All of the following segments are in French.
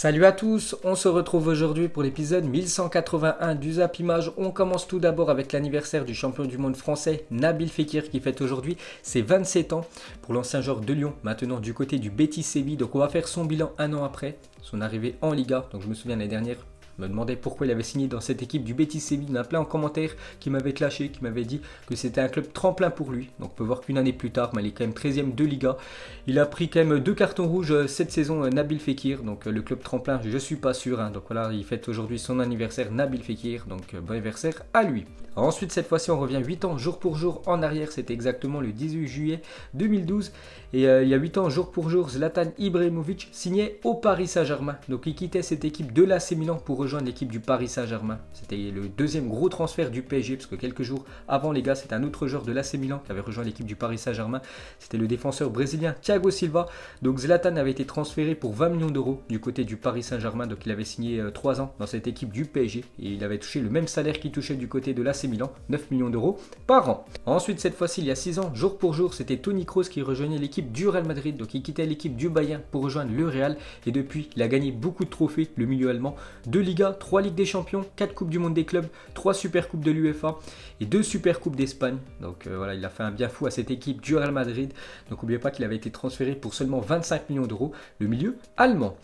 Salut à tous, on se retrouve aujourd'hui pour l'épisode 1181 du Zap Image. On commence tout d'abord avec l'anniversaire du champion du monde français Nabil Fekir qui fête aujourd'hui ses 27 ans pour l'ancien joueur de Lyon, maintenant du côté du Betis Séville. Donc on va faire son bilan un an après son arrivée en Liga. Donc je me souviens l'année dernière, me demandait pourquoi il avait signé dans cette équipe du Betis Séville. Il y en a plein en commentaire qui m'avaient clashé, qui m'avaient dit que c'était un club tremplin pour lui. Donc on peut voir qu'une année plus tard, il est quand même 13e de Liga. Il a pris quand même 2 cartons rouges cette saison, Nabil Fekir. Donc le club tremplin, je ne suis pas sûr. Donc voilà, il fête aujourd'hui son anniversaire, Nabil Fekir. Donc bon anniversaire à lui. Ensuite, cette fois-ci, on revient 8 ans jour pour jour en arrière. C'était exactement le 18 juillet 2012. Et il y a 8 ans jour pour jour, Zlatan Ibrahimovic signait au Paris Saint-Germain. Donc il quittait cette équipe de l'AC Milan pour rejoindre l'équipe du Paris Saint-Germain. C'était le deuxième gros transfert du PSG, parce que quelques jours avant, les gars, c'était un autre joueur de l'AC Milan qui avait rejoint l'équipe du Paris Saint-Germain. C'était le défenseur brésilien Thiago Silva. Donc Zlatan avait été transféré pour 20 millions d'euros du côté du Paris Saint-Germain. Donc il avait signé 3 ans dans cette équipe du PSG et il avait touché le même salaire qu'il touchait du côté de l'AC Milan, 9 millions d'euros par an. Ensuite, cette fois-ci, il y a 6 ans, jour pour jour, c'était Toni Kroos qui rejoignait l'équipe du Real Madrid. Donc il quittait l'équipe du Bayern pour rejoindre le Real. Et depuis, il a gagné beaucoup de trophées, le milieu allemand. 2 Ligas, 3 Ligues des Champions, 4 Coupes du Monde des clubs, 3 Super Coupes de l'UEFA et 2 Super Coupes d'Espagne. Donc voilà, il a fait un bien fou à cette équipe du Real Madrid. Donc n'oubliez pas qu'il avait été transféré pour seulement 25 millions d'euros, le milieu allemand.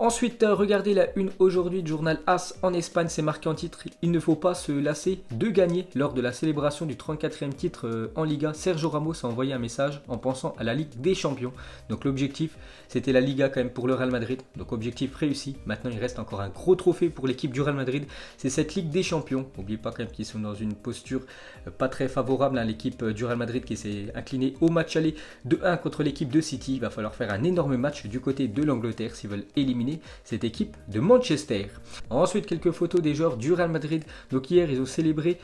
Ensuite, regardez la une aujourd'hui du journal AS en Espagne, c'est marqué en titre. Il ne faut pas se lasser de gagner. Lors de la célébration du 34e titre en Liga, Sergio Ramos a envoyé un message en pensant à la Ligue des Champions. Donc l'objectif, c'était la Liga quand même pour le Real Madrid. Donc objectif réussi. Maintenant, il reste encore un gros trophée pour l'équipe du Real Madrid. C'est cette Ligue des Champions. N'oubliez pas quand même qu'ils sont dans une posture pas très favorable. L'équipe du Real Madrid qui s'est inclinée au match aller 2-1 contre l'équipe de City. Il va falloir faire un énorme match du côté de l'Angleterre s'ils veulent éliminer cette équipe de Manchester. Ensuite, quelques photos des joueurs du Real Madrid. Donc hier, ils ont célébré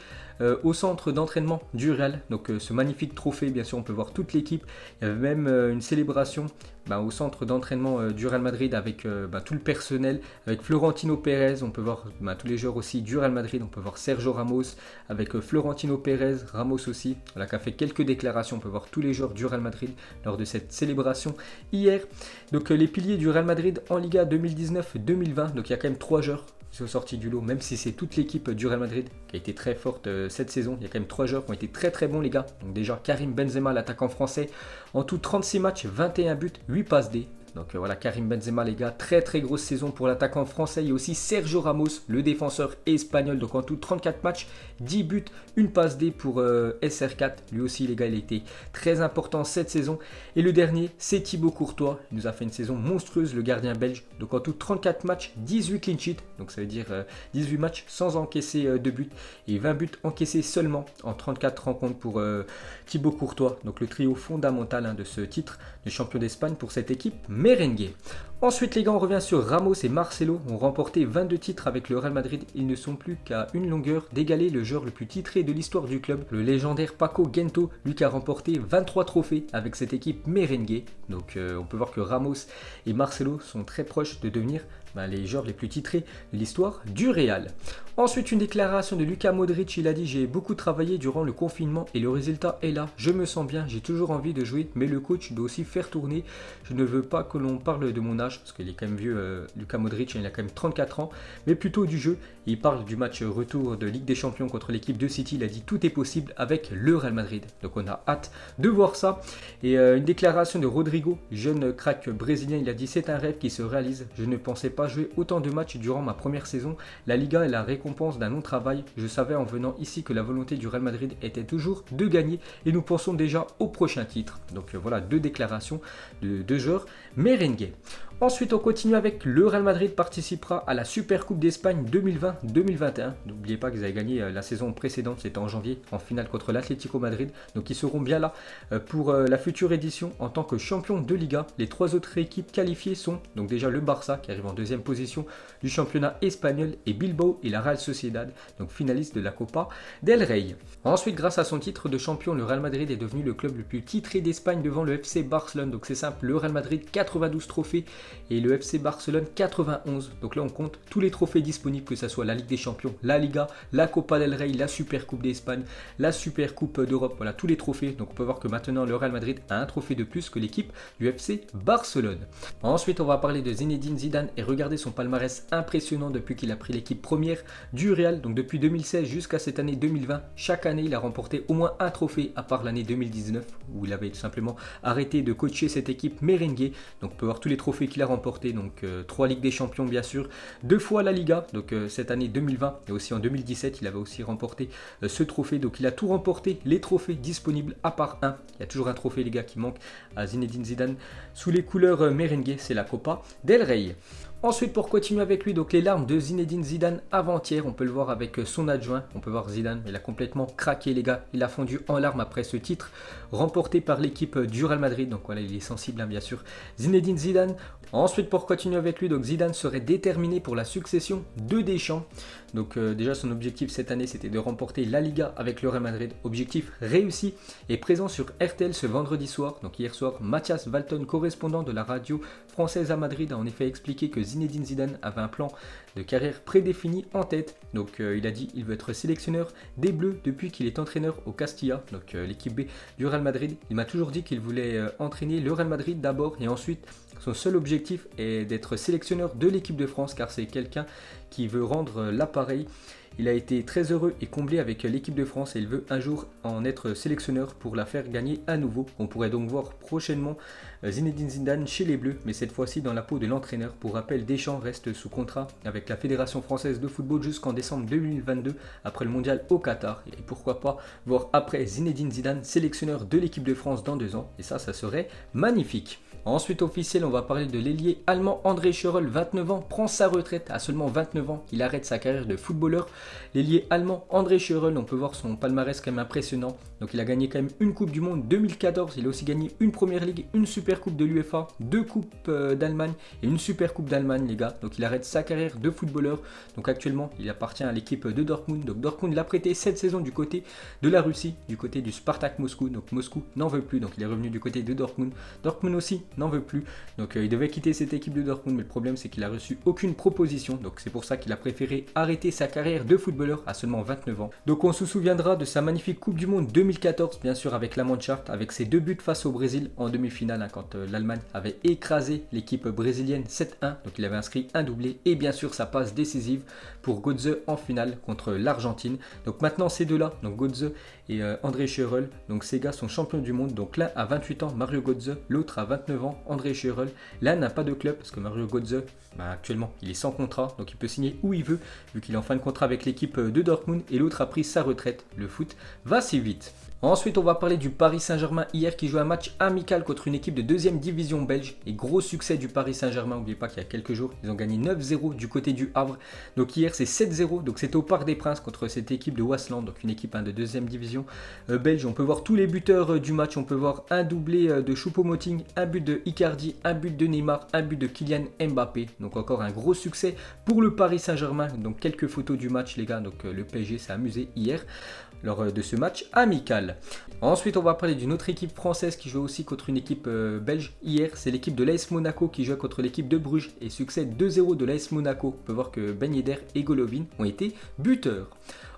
au centre d'entraînement du Real. Donc ce magnifique trophée, bien sûr, on peut voir toute l'équipe. Il y avait même une célébration au centre d'entraînement du Real Madrid avec tout le personnel, avec Florentino Pérez. On peut voir tous les joueurs aussi du Real Madrid. On peut voir Sergio Ramos avec Florentino Pérez, Ramos aussi, voilà, qui a fait quelques déclarations. On peut voir tous les joueurs du Real Madrid lors de cette célébration hier. Donc les piliers du Real Madrid en Liga 2019-2020. Donc il y a quand même 3 joueurs qui sont sortis du lot, même si c'est toute l'équipe du Real Madrid qui a été très forte cette saison. Il y a quand même 3 joueurs qui ont été très très bons, les gars. Donc déjà Karim Benzema, l'attaquant français, en tout 36 matchs, 21 buts, 8 passes D. Donc voilà, Karim Benzema, les gars, très très grosse saison pour l'attaquant français. Il y a aussi Sergio Ramos, le défenseur espagnol. Donc en tout 34 matchs, 10 buts, une passe D pour SR4. Lui aussi, les gars, il a été très important cette saison. Et le dernier, c'est Thibaut Courtois. Il nous a fait une saison monstrueuse, le gardien belge. Donc en tout 34 matchs, 18 clean sheets. Donc ça veut dire 18 matchs sans encaisser de buts. Et 20 buts encaissés seulement en 34 rencontres pour Thibaut Courtois. Donc le trio fondamental de ce titre de champion d'Espagne pour cette équipe merengue. Ensuite, les gars, on revient sur Ramos et Marcelo. Ont remporté 22 titres avec le Real Madrid. Ils ne sont plus qu'à une longueur d'égaler le joueur le plus titré de l'histoire du club, le légendaire Paco Gento, lui qui a remporté 23 trophées avec cette équipe merengue. Donc on peut voir que Ramos et Marcelo sont très proches de devenir les joueurs les plus titrés de l'histoire du Real. Ensuite, une déclaration de Luka Modric. Il a dit: j'ai beaucoup travaillé durant le confinement et le résultat est là. Je me sens bien, j'ai toujours envie de jouer, mais le coach doit aussi faire tourner. Je ne veux pas que l'on parle de mon âge, parce qu'il est quand même vieux, Luka Modric, il a quand même 34 ans, mais plutôt du jeu. Il parle du match retour de Ligue des Champions contre l'équipe de City. Il a dit: tout est possible avec le Real Madrid. Donc on a hâte de voir ça. Et une déclaration de Rodrigo, jeune crack brésilien. Il a dit: c'est un rêve qui se réalise. Je ne pensais pas jouer autant de matchs durant ma première saison. La Liga est la récompense d'un long travail. Je savais en venant ici que la volonté du Real Madrid était toujours de gagner et nous pensons déjà au prochain titre. Donc voilà, 2 déclarations de 2 joueurs merengue. Ensuite, on continue avec le Real Madrid participera à la Super Coupe d'Espagne 2020-2021. N'oubliez pas qu'ils avaient gagné la saison précédente, c'était en janvier, en finale contre l'Atlético Madrid. Donc ils seront bien là pour la future édition en tant que champion de Liga. Les 3 autres équipes qualifiées sont donc déjà le Barça qui arrive en 2e position du championnat espagnol et Bilbao et la Real Sociedad, donc finaliste de la Copa del Rey. Ensuite, grâce à son titre de champion, le Real Madrid est devenu le club le plus titré d'Espagne devant le FC Barcelone. Donc c'est simple, le Real Madrid 92 trophées et le FC Barcelone 91. Donc là on compte tous les trophées disponibles, que ce soit la Ligue des Champions, la Liga, la Copa del Rey, la Super Coupe d'Espagne, la Super Coupe d'Europe, voilà tous les trophées. Donc on peut voir que maintenant le Real Madrid a un trophée de plus que l'équipe du FC Barcelone. Ensuite on va parler de Zinedine Zidane et regarder son palmarès impressionnant depuis qu'il a pris l'équipe première du Real. Donc depuis 2016 jusqu'à cette année 2020, chaque année il a remporté au moins un trophée, à part l'année 2019 où il avait tout simplement arrêté de coacher cette équipe merengue. Donc on peut voir tous les trophées qu'il a remportés, donc 3 Ligues des Champions bien sûr, 2 fois la Liga, donc cette année 2020 et aussi en 2017 il avait aussi remporté ce trophée. Donc il a tout remporté, les trophées disponibles à part un. Il y a toujours un trophée les gars qui manque à Zinedine Zidane sous les couleurs merengue, c'est la Copa del Rey. Ensuite, pour continuer avec lui, donc les larmes de Zinedine Zidane avant-hier, on peut le voir avec son adjoint. On peut voir Zidane, il a complètement craqué les gars. Il a fondu en larmes après ce titre remporté par l'équipe du Real Madrid. Donc voilà, il est sensible hein, bien sûr. Zinedine Zidane. Ensuite, pour continuer avec lui, donc Zidane serait déterminé pour la succession de Deschamps. Donc déjà son objectif cette année c'était de remporter la Liga avec le Real Madrid. Objectif réussi et présent sur RTL ce vendredi soir. Donc hier soir, Mathias Valton, correspondant de la radio française à Madrid, a en effet expliqué que Zinedine Zidane avait un plan de carrière prédéfini en tête. Donc il a dit qu'il veut être sélectionneur des Bleus depuis qu'il est entraîneur au Castilla, donc l'équipe B du Real Madrid. Il m'a toujours dit qu'il voulait entraîner le Real Madrid d'abord et ensuite son seul objectif est d'être sélectionneur de l'équipe de France car c'est quelqu'un qui veut rendre l'appareil. Il a été très heureux et comblé avec l'équipe de France et il veut un jour en être sélectionneur pour la faire gagner à nouveau. On pourrait donc voir prochainement Zinedine Zidane chez les Bleus, mais cette fois-ci dans la peau de l'entraîneur. Pour rappel, Deschamps reste sous contrat avec la Fédération Française de Football jusqu'en décembre 2022 après le mondial au Qatar. Et pourquoi pas voir après Zinedine Zidane sélectionneur de l'équipe de France dans 2 ans. Et ça serait magnifique. Ensuite officiel, on va parler de l'ailier allemand André Schürrle, 29 ans, prend sa retraite à seulement 29 ans. Il arrête sa carrière de footballeur. L'ailier allemand André Schürrle, on peut voir son palmarès quand même impressionnant. Donc il a gagné quand même une Coupe du Monde 2014, il a aussi gagné une Première Ligue, une Super Coupe de l'UEFA, 2 Coupes d'Allemagne et une Super Coupe d'Allemagne les gars. Donc il arrête sa carrière de footballeur. Donc actuellement il appartient à l'équipe de Dortmund. Donc Dortmund l'a prêté cette saison du côté de la Russie, du côté du Spartak Moscou. Donc Moscou n'en veut plus, donc il est revenu du côté de Dortmund. Dortmund aussi n'en veut plus. Donc il devait quitter cette équipe de Dortmund, mais le problème c'est qu'il a reçu aucune proposition. Donc c'est pour ça qu'il a préféré arrêter sa carrière de footballeur à seulement 29 ans. Donc on se souviendra de sa magnifique Coupe du Monde 2014, bien sûr avec la Mannschaft, avec ses 2 buts face au Brésil en demi-finale, hein, quand l'Allemagne avait écrasé l'équipe brésilienne 7-1. Donc il avait inscrit un doublé et bien sûr sa passe décisive pour Götze en finale contre l'Argentine. Donc maintenant ces deux-là, donc Götze et André Schürrle, donc ces gars sont champions du monde. Donc l'un a 28 ans, Mario Götze, l'autre a 29 ans, André Schürrle. L'un n'a pas de club parce que Mario Götze, actuellement il est sans contrat, donc il peut signer où il veut vu qu'il est en fin de contrat avec l'équipe de Dortmund, et l'autre a pris sa retraite. Le foot va si vite. Ensuite, on va parler du Paris Saint-Germain hier qui joue un match amical contre une équipe de 2e division belge. Et gros succès du Paris Saint-Germain. N'oubliez pas qu'il y a quelques jours, ils ont gagné 9-0 du côté du Havre. Donc hier, c'est 7-0. Donc c'est au Parc des Princes contre cette équipe de Waasland. Donc une équipe de 2e division belge. On peut voir tous les buteurs du match. On peut voir un doublé de Choupo-Moting, un but de Icardi, un but de Neymar, un but de Kylian Mbappé. Donc encore un gros succès pour le Paris Saint-Germain. Donc quelques photos du match les gars. Donc le PSG s'est amusé hier lors de ce match amical. Ensuite, on va parler d'une autre équipe française qui joue aussi contre une équipe belge hier. C'est l'équipe de l'AS Monaco qui joue contre l'équipe de Bruges et succès 2-0 de l'AS Monaco. On peut voir que Ben Yedder et Golovin ont été buteurs.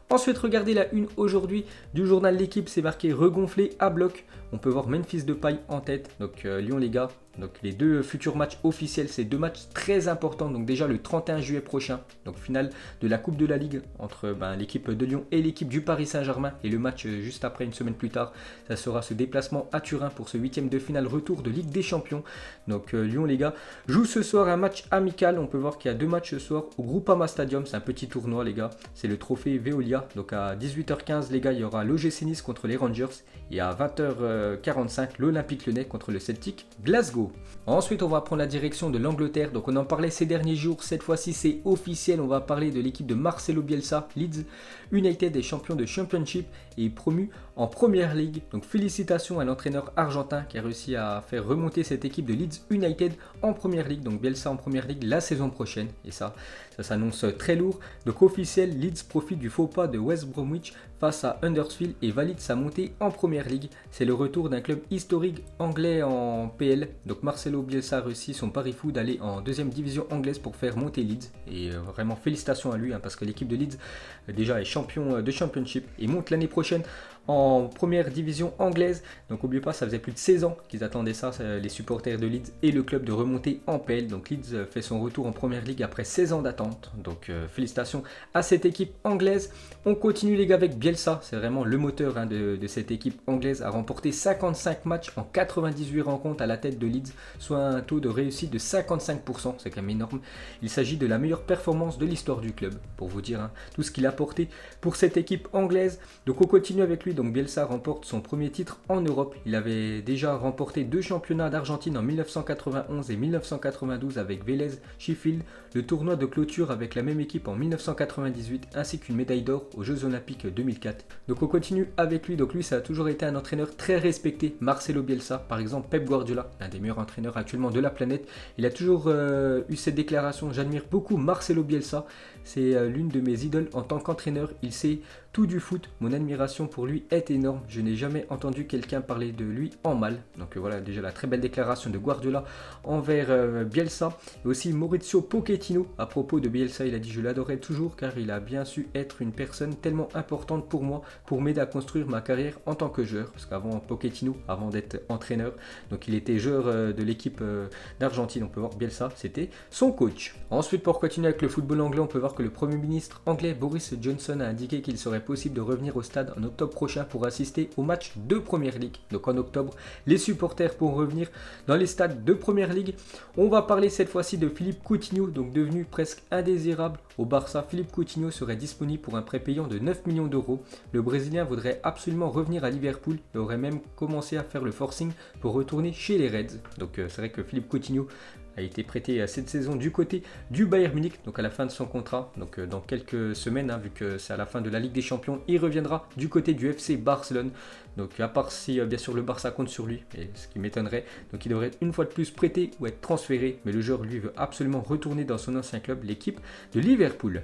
Ensuite, regardez la une aujourd'hui du journal L'équipe, c'est marqué regonflé à bloc. On peut voir Memphis Depay en tête, donc Lyon les gars. Donc les 2 futurs matchs officiels, c'est 2 matchs très importants. Donc déjà le 31 juillet prochain, donc finale de la Coupe de la Ligue entre l'équipe de Lyon et l'équipe du Paris Saint-Germain. Et le match juste après, une semaine plus tard, ça sera ce déplacement à Turin pour ce 8e de finale retour de Ligue des Champions. Donc Lyon les gars joue ce soir un match amical. On peut voir qu'il y a 2 matchs ce soir au Groupama Stadium. C'est un petit tournoi les gars, c'est le trophée Veolia. Donc à 18h15 les gars, il y aura l'OGC Nice contre les Rangers. Et à 20h45 l'Olympique Lyonnais contre le Celtic Glasgow. Ensuite, on va prendre la direction de l'Angleterre. Donc, on en parlait ces derniers jours. Cette fois-ci, c'est officiel. On va parler de l'équipe de Marcelo Bielsa. Leeds United est champion de Championship et est promu en Première Ligue. Donc, félicitations à l'entraîneur argentin qui a réussi à faire remonter cette équipe de Leeds United en Première Ligue. Donc, Bielsa en Première Ligue la saison prochaine. Et ça s'annonce très lourd. Donc, officiel, Leeds profite du faux pas de West Bromwich face à Huddersfield et valide sa montée en Première Ligue. C'est le retour d'un club historique anglais en PL. Donc, donc Marcelo Bielsa a réussi son pari fou d'aller en deuxième division anglaise pour faire monter Leeds. Et vraiment félicitations à lui, hein, parce que l'équipe de Leeds déjà est champion de Championship et monte l'année prochaine en première division anglaise. Donc n'oubliez pas, ça faisait plus de 16 ans qu'ils attendaient ça, les supporters de Leeds et le club, de remonter en PL. Donc Leeds fait son retour en première ligue après 16 ans d'attente. Donc félicitations à cette équipe anglaise. On continue les gars avec Bielsa, c'est vraiment le moteur, hein, de cette équipe anglaise, a remporté 55 matchs en 98 rencontres à la tête de Leeds, soit un taux de réussite de 55%, c'est quand même énorme. Il s'agit de la meilleure performance de l'histoire du club, pour vous dire, hein, tout ce qu'il a apporté pour cette équipe anglaise. Donc on continue avec lui. Donc Bielsa remporte son premier titre en Europe. Il avait déjà remporté 2 championnats d'Argentine en 1991 et 1992 avec Vélez Sheffield, le tournoi de clôture avec la même équipe en 1998, ainsi qu'une médaille d'or aux Jeux Olympiques 2004. Donc on continue avec lui. Donc lui, ça a toujours été un entraîneur très respecté. Marcelo Bielsa, par exemple Pep Guardiola, l'un des meilleurs entraîneurs actuellement de la planète, il a toujours eu cette déclaration: j'admire beaucoup Marcelo Bielsa, c'est l'une de mes idoles en tant qu'entraîneur, il sait tout du foot, mon admiration pour lui est énorme, je n'ai jamais entendu quelqu'un parler de lui en mal. Donc voilà déjà la très belle déclaration de Guardiola envers Bielsa. Et aussi Maurizio Pochettino à propos de Bielsa, il a dit: je l'adorais toujours car il a bien su être une personne tellement importante pour moi, pour m'aider à construire ma carrière en tant que joueur. Parce qu'avant Pochettino, avant d'être entraîneur, donc il était joueur de l'équipe d'Argentine, on peut voir Bielsa, c'était son coach. Ensuite, pour continuer avec le football anglais, on peut voir que le Premier ministre anglais Boris Johnson a indiqué qu'il serait possible de revenir au stade en octobre prochain pour assister au match de Première Ligue. Donc en octobre, les supporters pourront revenir dans les stades de Première Ligue. On va parler cette fois-ci de Philippe Coutinho, donc devenu presque indésirable au Barça. Philippe Coutinho serait disponible pour un prêt payant de 9 millions d'euros. Le Brésilien voudrait absolument revenir à Liverpool et aurait même commencé à faire le forcing pour retourner chez les Reds. Donc c'est vrai que Philippe Coutinho a été prêté cette saison du côté du Bayern Munich, donc à la fin de son contrat, donc dans quelques semaines, hein, vu que c'est à la fin de la Ligue des Champions, il reviendra du côté du FC Barcelone. Donc à part si bien sûr le Barça compte sur lui, et ce qui m'étonnerait, donc il devrait être une fois de plus prêté ou être transféré, mais le joueur lui veut absolument retourner dans son ancien club, l'équipe de Liverpool.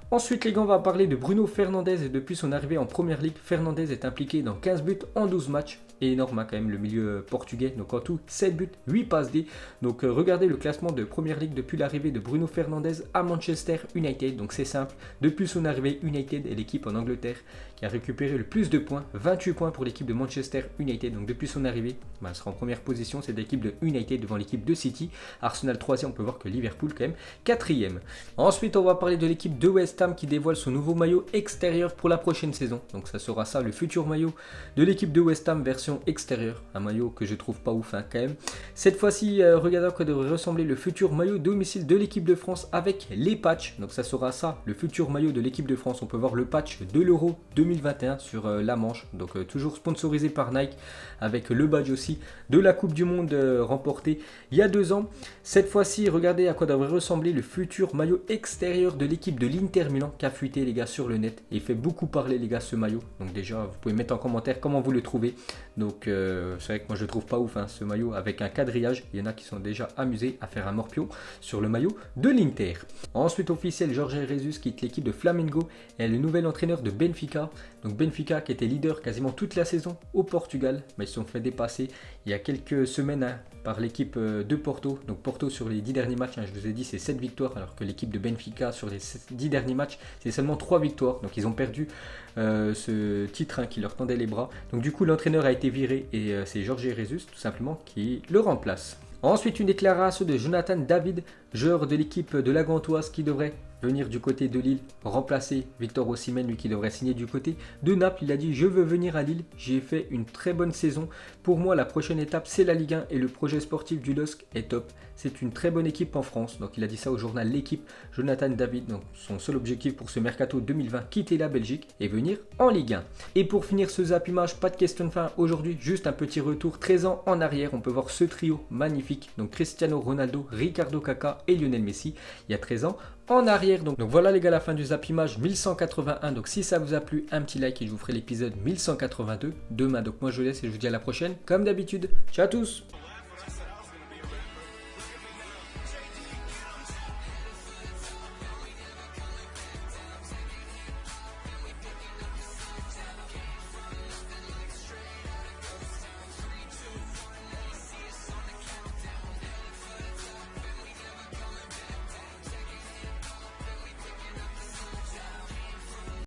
Ensuite les gars, on va parler de Bruno Fernandes et depuis son arrivée en Première Ligue, Fernandes est impliqué dans 15 buts en 12 matchs. Énorme, hein, quand même le milieu portugais, donc en tout 7 buts, 8 passes D. Donc regardez le classement de Première Ligue depuis l'arrivée de Bruno Fernandes à Manchester United. Donc c'est simple, depuis son arrivée, United est l'équipe en Angleterre qui a récupéré le plus de points, 28 points pour l'équipe de Manchester United. Donc depuis son arrivée, elle sera en première position, c'est l'équipe de United devant l'équipe de City. Arsenal 3e, on peut voir que Liverpool quand même 4e. Ensuite on va parler de l'équipe de West Ham qui dévoile son nouveau maillot extérieur pour la prochaine saison. Donc ça sera ça, le futur maillot de l'équipe de West Ham version extérieure, un maillot que je trouve pas ouf, hein, quand même. Cette fois-ci, regardez à quoi devrait ressembler le futur maillot domicile de l'équipe de France avec les patchs. Donc ça sera ça, le futur maillot de l'équipe de France. On peut voir le patch de l'Euro 2021 sur la manche, donc toujours sponsorisé par Nike, avec le badge aussi de la Coupe du Monde remportée il y a 2 ans. Cette fois-ci, regardez à quoi devrait ressembler le futur maillot extérieur de l'équipe de l'Inter Milan qui a fuité les gars sur le net. Et il fait beaucoup parler les gars ce maillot. Donc déjà, vous pouvez mettre en commentaire comment vous le trouvez. Donc c'est vrai que moi je trouve pas ouf, hein, ce maillot avec un quadrillage. Il y en a qui sont déjà amusés à faire un morpion sur le maillot de l'Inter. Ensuite officiel, Jorge Jesus quitte l'équipe de Flamengo et est le nouvel entraîneur de Benfica. Donc Benfica qui était leader quasiment toute la saison au Portugal, mais ils se sont fait dépasser il y a quelques semaines, hein, par l'équipe de Porto. Donc Porto sur les 10 derniers matchs, hein, je vous ai dit c'est 7 victoires, alors que l'équipe de Benfica sur les 10 derniers matchs c'est seulement 3 victoires. Donc ils ont perdu ce titre, hein, qui leur tendait les bras. Donc du coup l'entraîneur a été viré et c'est Jorge Jesus tout simplement qui le remplace. Ensuite une déclaration de Jonathan David, joueur de l'équipe de la Gantoise qui devrait venir du côté de Lille, remplacer Victor Osimhen, lui qui devrait signer du côté de Naples. Il a dit: je veux venir à Lille, j'ai fait une très bonne saison. Pour moi la prochaine étape c'est la Ligue 1 et le projet sportif du LOSC est top. C'est une très bonne équipe en France. Donc il a dit ça au journal L'équipe, Jonathan David. Donc son seul objectif pour ce mercato 2020, quitter la Belgique et venir en Ligue 1. Et pour finir ce Zap Image, pas de question de fin aujourd'hui, juste un petit retour 13 ans en arrière. On peut voir ce trio magnifique, donc Cristiano Ronaldo, Ricardo Caca et Lionel Messi, il y a 13 ans en arrière. Donc voilà les gars, la fin du Zap Image 1181. Donc si ça vous a plu, un petit like et je vous ferai l'épisode 1182 demain. Donc moi je vous laisse et je vous dis à la prochaine comme d'habitude. Ciao à tous.